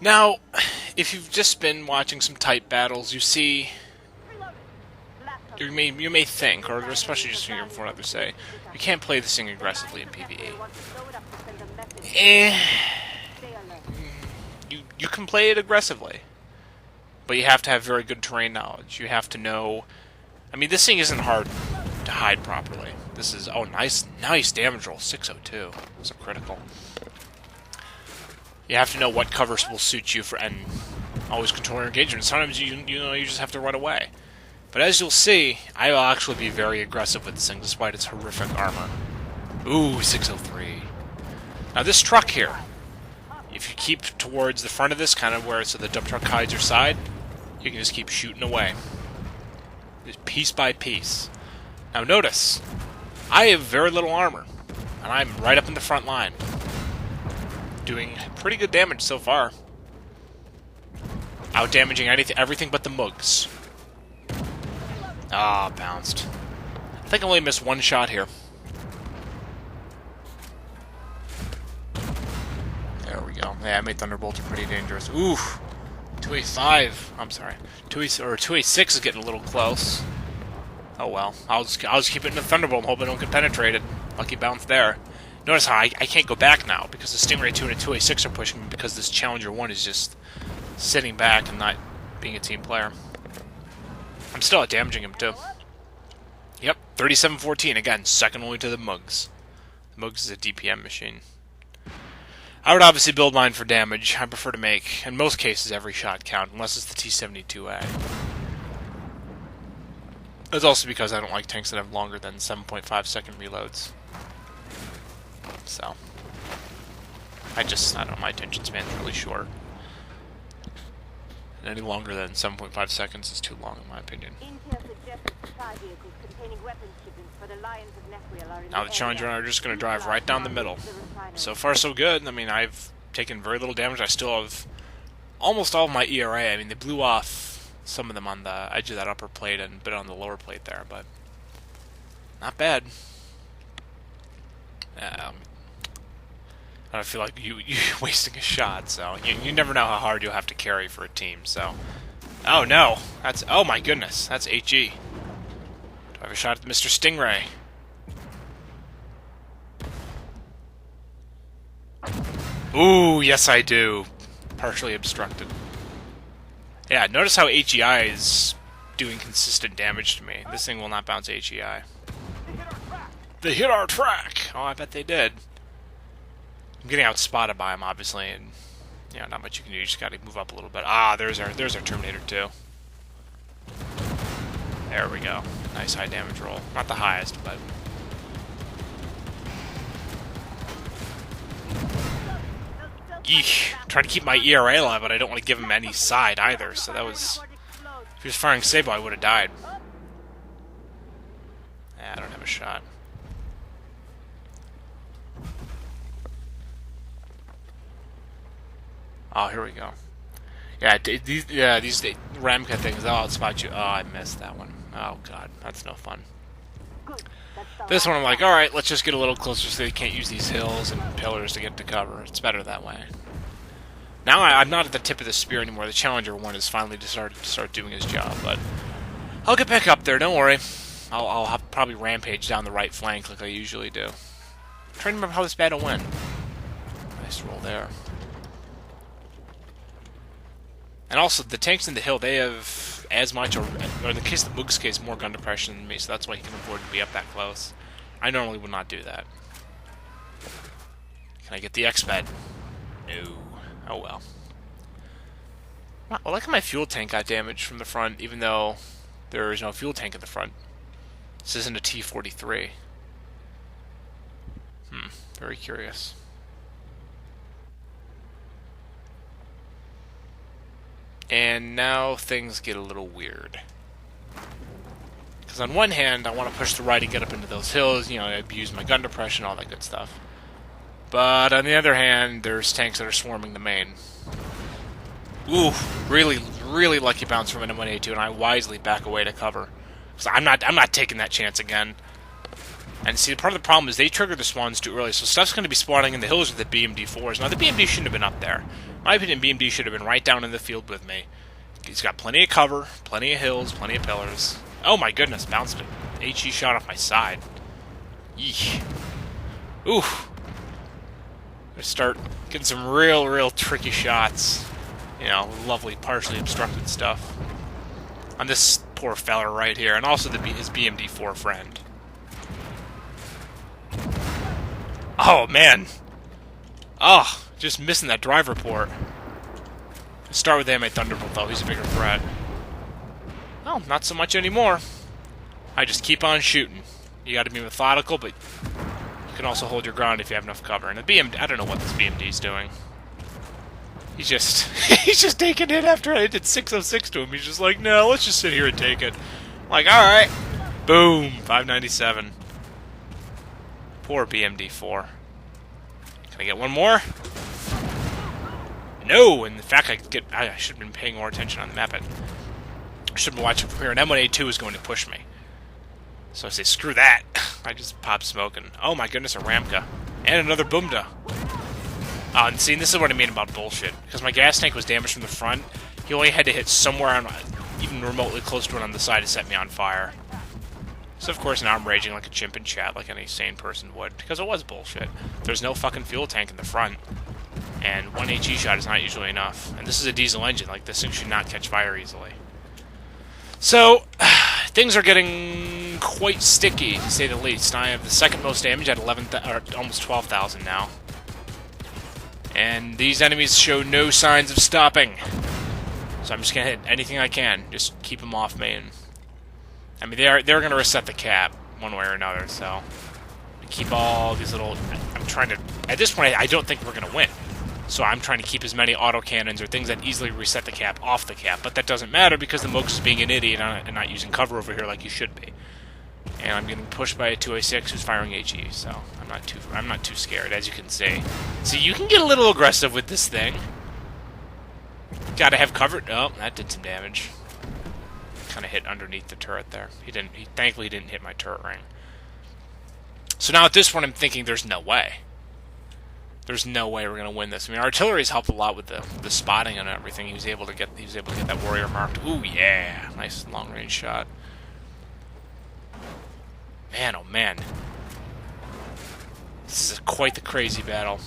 Now, if you've just been watching some type battles, you see, you may think, or especially just hearing from what others say, you can't play this thing aggressively in PVE. You can play it aggressively, but you have to have very good terrain knowledge. You have to know. I mean, this thing isn't hard to hide properly. This is nice damage roll, 602. That's a critical. You have to know what covers will suit you and always control your engagement. Sometimes you just have to run away. But as you'll see, I will actually be very aggressive with this thing, despite its horrific armor. Ooh, 603. Now this truck here, if you keep towards the front of this, kind of where so the dump truck hides your side, you can just keep shooting away. Just piece by piece. Now notice, I have very little armor, and I'm right up in the front line. Doing pretty good damage so far. Out-damaging everything but the mugs. Ah, bounced. I think I only missed one shot here. There we go. Yeah, I made Thunderbolts are pretty dangerous. Ooh, 285. I'm sorry. 286 is getting a little close. Oh well. I'll just keep it in the Thunderbolt and hope I don't get penetrated. Lucky bounce there. Notice how I can't go back now because the Stingray 2 and the 286 are pushing me because this Challenger 1 is just sitting back and not being a team player. I'm still out damaging him too. Yep, 37-14. Again, second only to the Mugs. The Mugs is a DPM machine. I would obviously build mine for damage. I prefer to make, in most cases, every shot count, unless it's the T-72A. It's also because I don't like tanks that have longer than 7.5 second reloads. So, I don't know, my attention span's really short. And any longer than 7.5 seconds is too long, in my opinion. Now the Challenger and I are just going to drive right down the middle. So far, so good. I mean, I've taken very little damage. I still have almost all of my ERA. I mean, they blew off some of them on the edge of that upper plate and a bit on the lower plate there, but not bad. I don't feel like you're wasting a shot, so you never know how hard you'll have to carry for a team, so. Oh no! Oh my goodness, that's HE. Do I have a shot at Mr. Stingray? Ooh, yes I do. Partially obstructed. Yeah, notice how HEI is doing consistent damage to me. This thing will not bounce HEI. They hit our track! Oh, I bet they did. I'm getting outspotted by him, obviously, and yeah, not much you can do. You just gotta move up a little bit. Ah, there's our Terminator 2. There we go. Nice high damage roll. Not the highest, but yeesh. Trying to keep my ERA alive, but I don't want to give him any side either, so that was... If he was firing Sable, I would have died. I don't have a shot. Oh, here we go. Yeah, these Ramka things, they'll outspot you. Oh, I missed that one. Oh, God. That's no fun. This one, I'm like, alright, let's just get a little closer so they can't use these hills and pillars to get to cover. It's better that way. Now I'm not at the tip of the spear anymore. The Challenger 1 has finally decided to start doing his job, but I'll get back up there, don't worry. I'll probably rampage down the right flank like I usually do. I'm trying to remember how this battle went. Nice roll there. And also, the tanks in the hill, they have as much, or in the case of the Moog's case, more gun depression than me, so that's why he can afford to be up that close. I normally would not do that. Can I get the X-Med? No. Oh well. Well, I like how my fuel tank got damaged from the front, even though there is no fuel tank in the front. This isn't a T-43. Very curious. And now things get a little weird. Because on one hand, I want to push the right and get up into those hills, you know, abuse my gun depression, all that good stuff. But on the other hand, there's tanks that are swarming the main. Ooh, really, really lucky bounce from an M1A2, and I wisely back away to cover. So I'm not taking that chance again. And see, part of the problem is they trigger the spawns too early, so stuff's going to be spawning in the hills with the BMD4s. Now, the BMD shouldn't have been up there. In my opinion, BMD should have been right down in the field with me. He's got plenty of cover, plenty of hills, plenty of pillars. Oh my goodness, bounced an HE shot off my side. Yeesh. Oof. I'm going to start getting some real tricky shots. You know, lovely partially obstructed stuff. On this poor fella right here, and also his BMD4 friend. Oh, man. Oh, just missing that driver port. Start with AMA Thunderbolt, though. He's a bigger threat. Well, not so much anymore. I just keep on shooting. You gotta be methodical, but you can also hold your ground if you have enough cover. And the BMD, I don't know what this BMD's doing. He's just, he's just taking it after I did 606 to him. He's just like, no, let's just sit here and take it. I'm like, alright. Boom, 597. Poor BMD4. Can I get one more? No! In fact, I should have been paying more attention on the map. I should have been watching from here. And M1A2 is going to push me. So I say, screw that. I just popped smoking. Oh my goodness, a Ramka. And another Boomda. And see, this is what I mean about bullshit. Because my gas tank was damaged from the front, he only had to hit somewhere on, even remotely close to it on the side to set me on fire. So of course now I'm raging like a chimp in chat, like any sane person would, because it was bullshit. There's no fucking fuel tank in the front, and one HE shot is not usually enough. And this is a diesel engine, like this thing should not catch fire easily. So, things are getting quite sticky, to say the least. I have the second most damage at almost 12,000 now. And these enemies show no signs of stopping. So I'm just gonna hit anything I can, just keep them off me. And I mean, they're gonna reset the cap one way or another. So keep all these little. I'm trying to. At this point, I don't think we're gonna win. So I'm trying to keep as many autocannons or things that easily reset the cap off the cap. But that doesn't matter because the Mox is being an idiot and not using cover over here like you should be. And I'm getting pushed by a 2A6 who's firing HE, so I'm not too scared, as you can see. So you can get a little aggressive with this thing. Gotta have cover. Oh, that did some damage. Kind of hit underneath the turret there. He thankfully didn't hit my turret ring. So now at this point, I'm thinking there's no way. There's no way we're gonna win this. I mean, artillery's helped a lot with the spotting and everything. He was able to get that warrior marked. Ooh yeah, nice long range shot. Man, oh man. This is quite the crazy battle.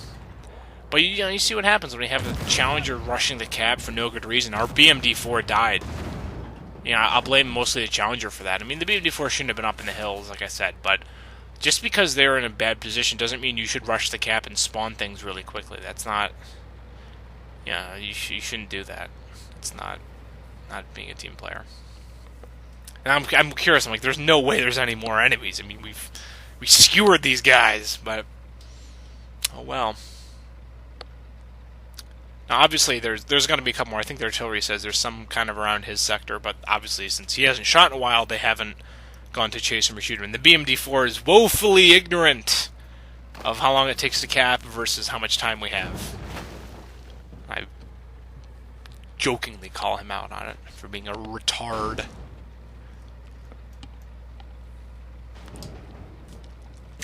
But you know, you see what happens when we have the Challenger rushing the cab for no good reason. Our BMD4 died. You know, I'll blame mostly the Challenger for that. I mean, the BMD4 shouldn't have been up in the hills, like I said, but just because they're in a bad position doesn't mean you should rush the cap and spawn things really quickly. That's not... Yeah, you shouldn't do that. It's not being a team player. And I'm curious. I'm like, there's no way there's any more enemies. I mean, we skewered these guys, but oh well. Now, obviously, there's going to be a couple more. I think the artillery says there's some kind of around his sector, but obviously, since he hasn't shot in a while, they haven't gone to chase him or shoot him. And the BMD4 is woefully ignorant of how long it takes to cap versus how much time we have. I jokingly call him out on it for being a retard.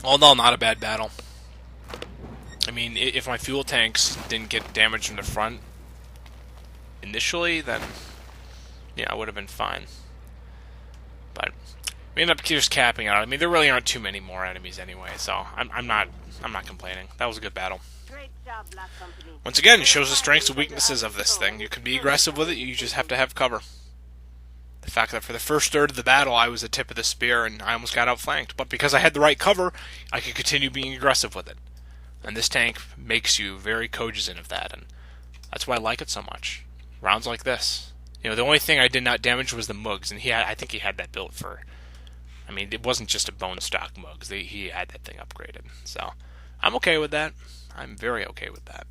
Although not a bad battle. I mean, if my fuel tanks didn't get damaged from the front initially, then yeah, I would have been fine. But we ended up just capping out. I mean, there really aren't too many more enemies anyway, so I'm not complaining. That was a good battle. Great job, Black Company. Once again, it shows the strengths and weaknesses of this thing. You can be aggressive with it. You just have to have cover. The fact that for the first third of the battle, I was the tip of the spear and I almost got outflanked. But because I had the right cover, I could continue being aggressive with it. And this tank makes you very cognizant of that, and that's why I like it so much. Rounds like this. You know, the only thing I did not damage was the mugs, and I think he had that built for... I mean, it wasn't just a bone stock mugs. He had that thing upgraded. So, I'm okay with that. I'm very okay with that.